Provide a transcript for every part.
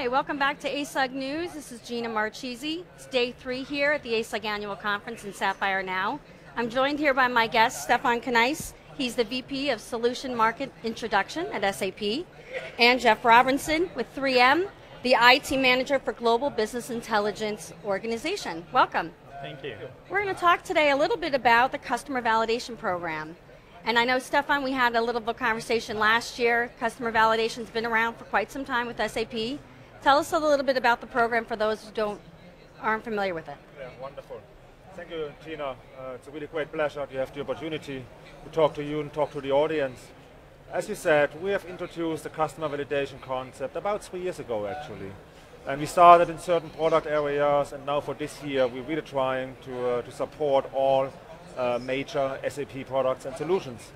Hi, welcome back to ASUG News. This is Gina Marchese. It's day 3 here at the ASUG Annual Conference in Sapphire Now. I'm joined here by my guest, Stefan Kneis. He's the VP of Solution Market Introduction at SAP. And Jeff Robinson with 3M, the IT Manager for Global Business Intelligence Organization. Welcome. Thank you. We're going to talk today a little bit about the Customer Validation Program. And I know, Stefan, we had a little bit of conversation last year. Customer Validation's been around for quite some time with SAP. Tell us a little bit about the program for those who aren't familiar with it. Yeah, wonderful. Thank you, Gina. It's a really great pleasure to have the opportunity to talk to you and talk to the audience. As you said, we have introduced the customer validation concept about 3 years ago, actually. And we started in certain product areas, and now for this year, we're really trying to support all major SAP products and solutions.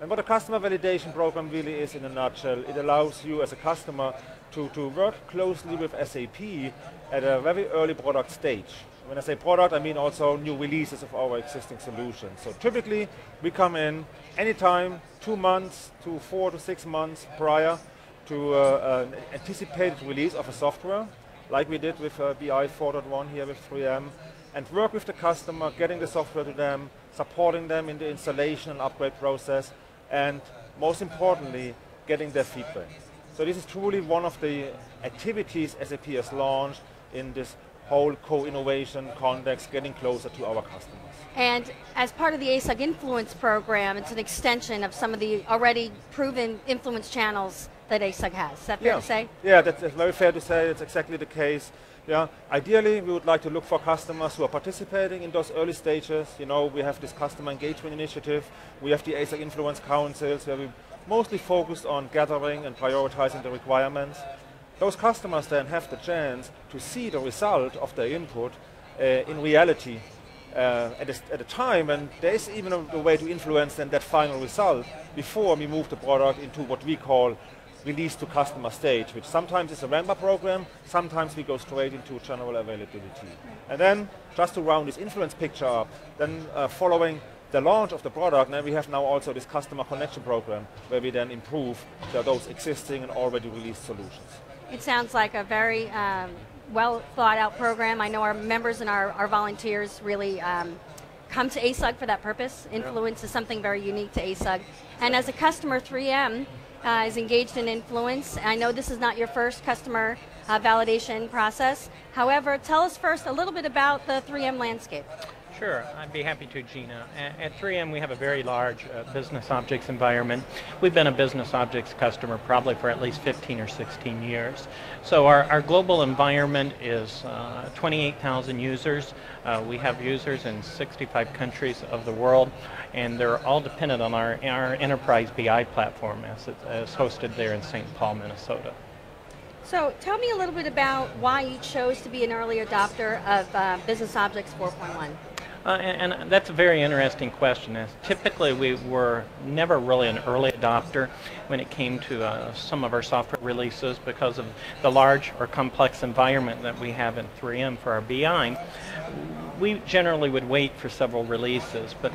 And what a customer validation program really is in a nutshell, it allows you as a customer to work closely with SAP at a very early product stage. When I say product, I mean also new releases of our existing solutions. So typically, we come in anytime 2 months to 4 to 6 months prior to an anticipated release of a software, like we did with BI 4.1 here with 3M, and work with the customer, getting the software to them, supporting them in the installation and upgrade process, and most importantly, getting their feedback. So this is truly one of the activities SAP has launched in this whole co-innovation context, getting closer to our customers. And as part of the ASUG Influence program, it's an extension of some of the already proven influence channels that ASUG has. Is that fair to say? Yeah, that's very fair to say. It's exactly the case. Yeah. Ideally, we would like to look for customers who are participating in those early stages. You know, we have this customer engagement initiative. We have the ASUG Influence Councils, where we mostly focused on gathering and prioritizing the requirements. Those customers then have the chance to see the result of their input in reality at a time, and there is even a way to influence then that final result before we move the product into what we call release to customer stage, which sometimes is a ramp-up program, sometimes we go straight into general availability. And then, just to round this influence picture up, then following the launch of the product, then we have now also this customer connection program, where we then improve those existing and already released solutions. It sounds like a very well thought out program. I know our members and our volunteers really come to ASUG for that purpose. Influence is something very unique to ASUG. And as a customer, 3M is engaged in Influence. I know this is not your first customer validation process. However, tell us first a little bit about the 3M landscape. Sure, I'd be happy to, Gina. At 3M, we have a very large business objects environment. We've been a business objects customer probably for at least 15 or 16 years. So our global environment is 28,000 users. We have users in 65 countries of the world, and they're all dependent on our enterprise BI platform as hosted there in St. Paul, Minnesota. So tell me a little bit about why you chose to be an early adopter of BusinessObjects 4.1. And that's a very interesting question. As typically, we were never really an early adopter when it came to some of our software releases because of the large or complex environment that we have in 3M for our BI. We generally would wait for several releases, but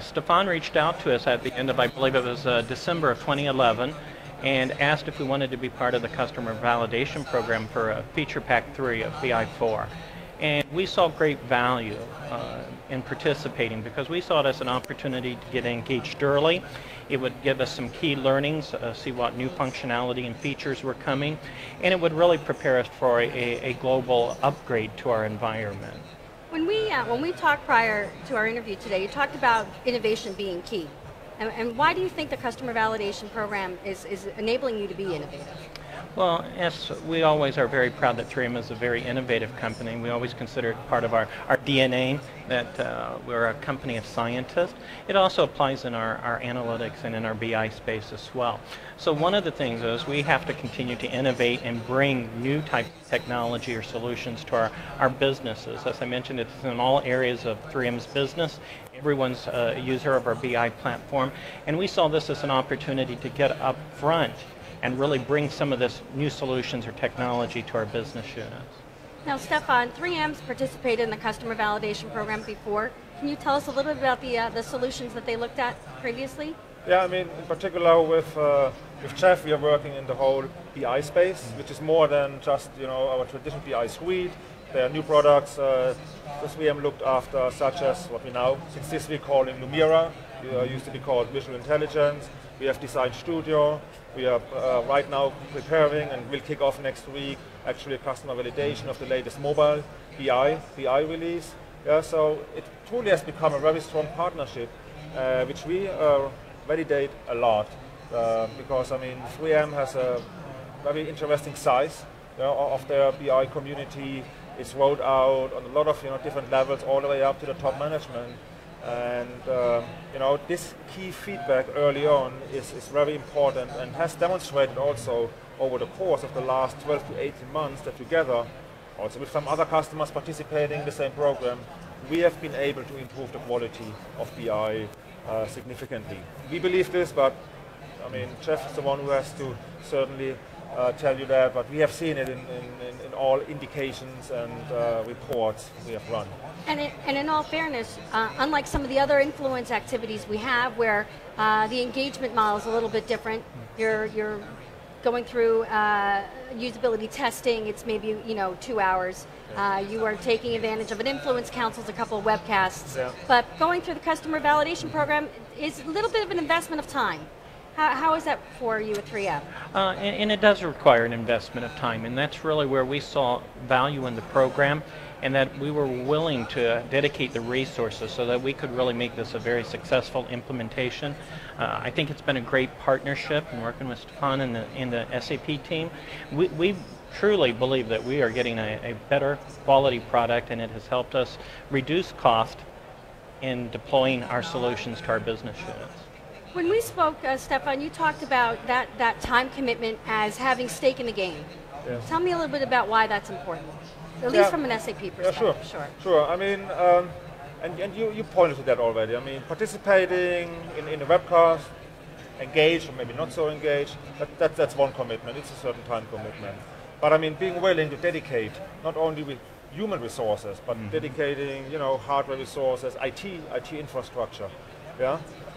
Stefan reached out to us at the end of, I believe it was December of 2011, and asked if we wanted to be part of the customer validation program for Feature Pack 3 of BI 4. And we saw great value in participating because we saw it as an opportunity to get engaged early. It would give us some key learnings, see what new functionality and features were coming, and it would really prepare us for a global upgrade to our environment. When we talked prior to our interview today, you talked about innovation being key. And why do you think the customer validation program is enabling you to be innovative? Well, yes, we always are very proud that 3M is a very innovative company. We always consider it part of our DNA, that we're a company of scientists. It also applies in our analytics and in our BI space as well. So one of the things is we have to continue to innovate and bring new type of technology or solutions to our businesses. As I mentioned, it's in all areas of 3M's business. Everyone's a user of our BI platform, and we saw this as an opportunity to get up front and really bring some of this new solutions or technology to our business units. Now, Stefan, 3M's participated in the customer validation program before. Can you tell us a little bit about the solutions that they looked at previously? Yeah, I mean, in particular with With Jeff, we are working in the whole BI space, which is more than just our traditional BI suite. There are new products the 3M looked after, such as what we now, since this week, calling Lumira. It used to be called Visual Intelligence. We have Design Studio. We are right now preparing and will kick off next week actually a customer validation of the latest mobile BI release. Yeah, so it truly has become a very strong partnership, which we validate a lot because 3M has a very interesting size of their BI community. It's rolled out on a lot of different levels, all the way up to the top management. And this key feedback early on is very important and has demonstrated also over the course of the last 12 to 18 months that together, also with some other customers participating in the same program, we have been able to improve the quality of BI significantly. We believe this, but Jeff is the one who has to certainly tell you that, but we have seen it in all indications and reports we have run. And in all fairness, unlike some of the other influence activities we have where the engagement model is a little bit different, you're going through usability testing, it's maybe 2 hours. You are taking advantage of an influence councils, a couple of webcasts, but going through the customer validation program is a little bit of an investment of time. How is that for you at 3M? And it does require an investment of time, and that's really where we saw value in the program, and that we were willing to dedicate the resources so that we could really make this a very successful implementation. I think it's been a great partnership in working with Stefan and the SAP team. We truly believe that we are getting a better quality product, and it has helped us reduce cost in deploying our solutions to our business units. When we spoke, Stefan, you talked about that time commitment as having stake in the game. Yes. Tell me a little bit about why that's important, at least from an SAP perspective. Yeah, sure. And you pointed to that already. Participating in a webcast, engaged or maybe not so engaged, that's one commitment. It's a certain time commitment. But being willing to dedicate not only with human resources, but dedicating hardware resources, IT infrastructure,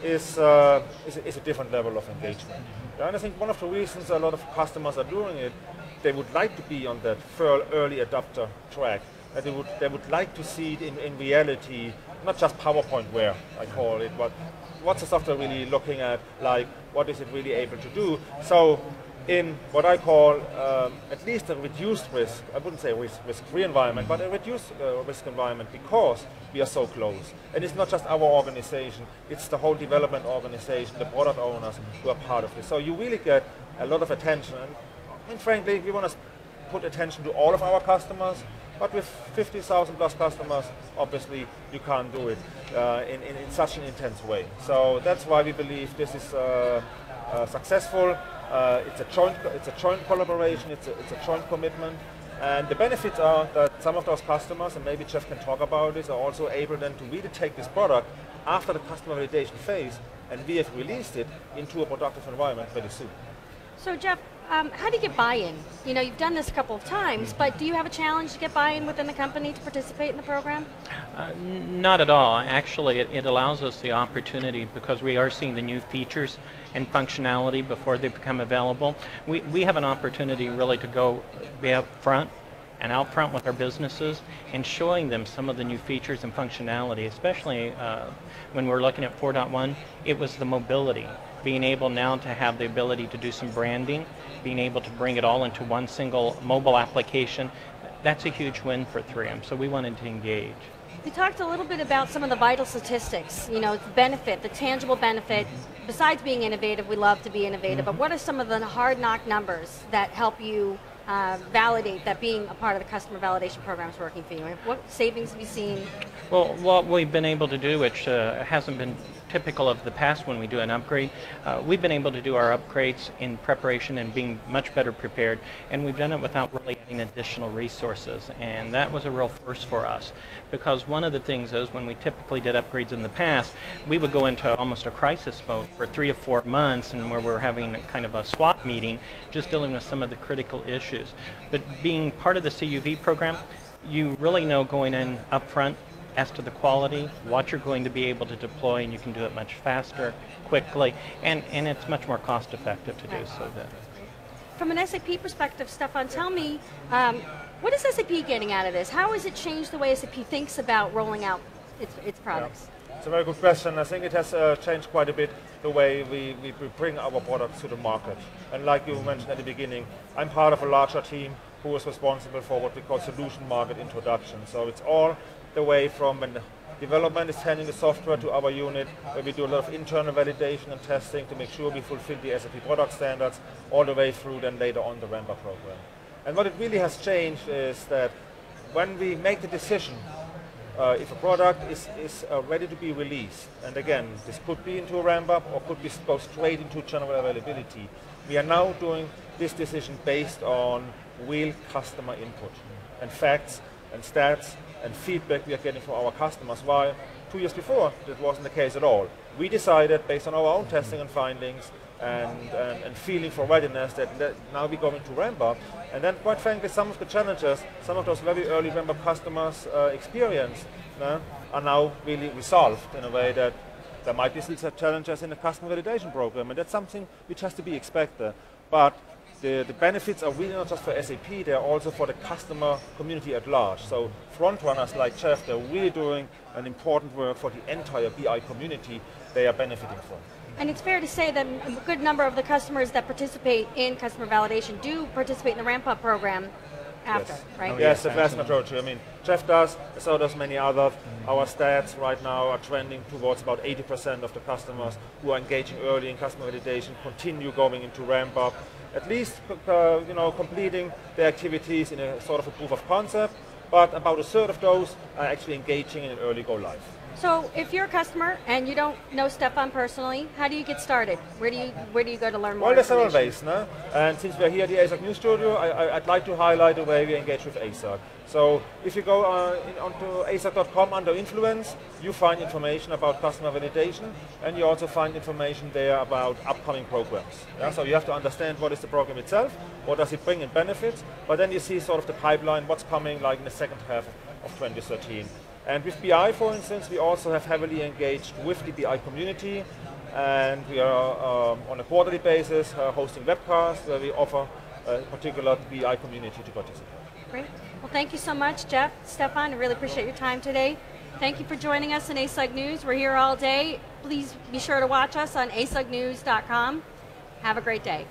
is a different level of engagement. And I think one of the reasons a lot of customers are doing it, they would like to be on that early adopter track. And they would like to see it in reality, not just PowerPointware, I call it, but what's the software really looking at, like what is it really able to do. So in what I call at least a reduced risk, I wouldn't say risk-free environment, but a reduced risk environment because we are so close. And it's not just our organization, it's the whole development organization, the product owners who are part of this. So you really get a lot of attention. And frankly, we want to put attention to all of our customers, but with 50,000 plus customers, obviously you can't do it in such an intense way. So that's why we believe this is successful. It's a joint collaboration. It's a joint commitment, and the benefits are that some of those customers, and maybe Jeff can talk about this, are also able then to really take this product after the customer validation phase, and we have released it into a productive environment very soon. So Jeff, how do you get buy-in? You've done this a couple of times, but do you have a challenge to get buy-in within the company to participate in the program? Not at all. Actually, it allows us the opportunity because we are seeing the new features and functionality before they become available. We have an opportunity really to go be up front and out front with our businesses and showing them some of the new features and functionality, especially when we're looking at 4.1, it was the mobility. Being able now to have the ability to do some branding, being able to bring it all into one single mobile application, that's a huge win for 3M, so we wanted to engage. You talked a little bit about some of the vital statistics, the benefit, the tangible benefit. Besides being innovative, we love to be innovative, but what are some of the hard knock numbers that help you validate that being a part of the customer validation program is working for you? What savings have you seen? Well, what we've been able to do, which hasn't been typical of the past when we do an upgrade, we've been able to do our upgrades in preparation and being much better prepared, and we've done it without really adding additional resources, and that was a real first for us, because one of the things is when we typically did upgrades in the past, we would go into almost a crisis mode for 3 to 4 months, and where we're having kind of a SWAT meeting, just dealing with some of the critical issues. But being part of the CUV program, you really know going in up front as to the quality, what you're going to be able to deploy, and you can do it much faster, quickly, and it's much more cost effective to do so. From an SAP perspective, Stefan, tell me, what is SAP getting out of this? How has it changed the way SAP thinks about rolling out its products? Yeah. It's a very good question. I think it has changed quite a bit the way we bring our products to the market. And like you mentioned at the beginning, I'm part of a larger team who is responsible for what we call solution market introduction. So it's all the way from when the development is sending the software to our unit, where we do a lot of internal validation and testing to make sure we fulfill the SAP product standards, all the way through then later on the ramp-up program. And what it really has changed is that when we make the decision if a product is ready to be released, and again, this could be into a ramp-up or could be go straight into general availability, we are now doing this decision based on real customer input and facts and stats and feedback we are getting from our customers, while 2 years before that wasn't the case at all. We decided based on our own testing and findings and feeling for readiness that now we're going to ramp up. And then quite frankly, some of the challenges, some of those very early ramp up customers experienced are now really resolved in a way that there might be still challenges in the customer validation program, and that's something which has to be expected. But the benefits are really not just for SAP, they're also for the customer community at large. So front runners like Jeff, they're really doing an important work for the entire BI community they are benefiting from. And it's fair to say that a good number of the customers that participate in customer validation do participate in the ramp-up program after, yes. right? Oh, yes, the vast majority. I mean, Jeff does, so does many others. Our stats right now are trending towards about 80% of the customers who are engaging early in customer validation continue going into ramp-up, at least completing their activities in a sort of a proof of concept, but about a third of those are actually engaging in an early go-live. So if you're a customer and you don't know Stefan personally, how do you get started? Where do you go to learn more? Well, there's several ways, no? And since we're here at the ASAC News Studio, I'd like to highlight the way we engage with ASAC. So if you go onto asac.com under Influence, you find information about customer validation, and you also find information there about upcoming programs. Yeah? So you have to understand what is the program itself, what does it bring in benefits, but then you see sort of the pipeline, what's coming like in the second half of 2013. And with BI, for instance, we also have heavily engaged with the BI community, and we are on a quarterly basis hosting webcasts where we offer a particular BI community to participate. Great. Well, thank you so much, Jeff, Stefan. I really appreciate your time today. Thank you for joining us in ASUG News. We're here all day. Please be sure to watch us on asugnews.com. Have a great day.